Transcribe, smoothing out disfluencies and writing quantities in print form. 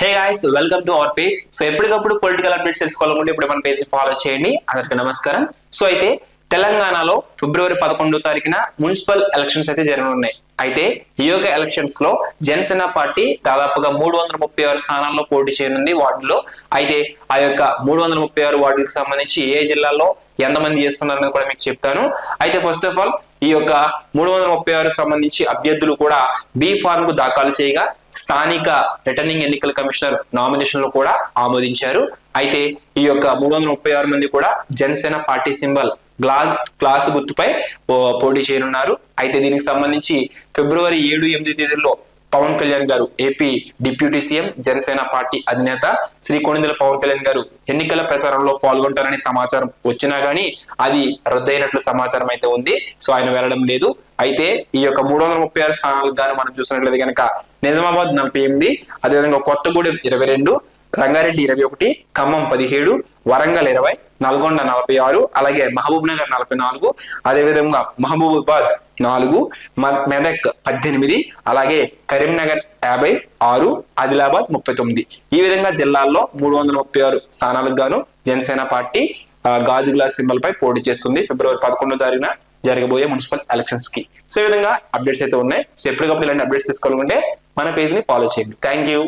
Hey guys, welcome to our page. So ఎప్పటికప్పుడు political updates తెలుసుకోవాలనుకుంటే ఇప్పుడు మన పేజ్ ని ఫాలో చేయండి. అందరికీ నమస్కారం. సో అయితే తెలంగాణలో ఫిబ్రవరి 11వ తారీఖున మున్సిపల్ ఎలక్షన్స్ అయితే జరగనున్నాయి. అయితే ఈ యొక్క ఎలక్షన్స్ లో జనసేన పార్టీ దాదాపుగా 336 స్థానాల్లో పోటీ చేయనుంది వార్డులో. అయితే ఆ యొక్క 336 వార్డులకు సంబంధించి ఏ జిల్లాలో ఎంతమంది చేస్తున్నారని కూడా మీకు చెప్తాను. అయితే ఫస్ట్ ఆఫ్ ఆల్ ఈ యొక్క 336 సంబంధించి అభ్యర్థులు కూడా బి ఫార్మ్ కు దాఖలు చేయగా స్థానిక రిటర్నింగ్ ఎన్నికల కమిషనర్ నామినేషన్ లో కూడా ఆమోదించారు. అయితే ఈ యొక్క 336 మంది కూడా జనసేన పార్టీ సింబల్ గ్లాస్ గుర్తుపై పోటీ చేయనున్నారు. అయితే దీనికి సంబంధించి ఫిబ్రవరి 7, 8 తేదీల్లో పవన్ కళ్యాణ్ గారు, AP deputy CM, Janasena party అధినేత శ్రీ కొణిదెల పవన్ కళ్యాణ్ గారు ఎన్నికల ప్రచారంలో పాల్గొంటారని సమాచారం వచ్చినా గానీ అది రద్దయినట్లు సమాచారం అయితే ఉంది. సో ఆయన వెళ్ళడం లేదు. అయితే ఈ యొక్క 336 స్థానాలకు గాను మనం చూసినట్లయితే కనుక నిజామాబాద్ 48, అదేవిధంగా కొత్తగూడెం 22, రంగారెడ్డి 21, ఖమ్మం 17, వరంగల్ 20, నల్గొండ 46, అలాగే మహబూబ్ నగర్ 44, అదేవిధంగా మహబూబాబాద్ 4, మెదక్ 18, అలాగే కరీంనగర్ 56, ఆదిలాబాద్ 39. ఈ విధంగా జిల్లాల్లో 336 స్థానాలకు గాను జనసేన పార్టీ గాజు గ్లాస్ సింబల్ పై పోటీ చేస్తుంది ఫిబ్రవరి 11వ తారీఖున జరగబోయే మున్సిపల్ ఎలక్షన్స్ కి. సో ఈ విధంగా అప్డేట్స్ అయితే ఉన్నాయి. సో ఎప్పటికప్పుడు ఇలాంటి అప్డేట్స్ తీసుకోవాలంటే మన పేజ్ ని ఫాలో చేయండి. Thank you.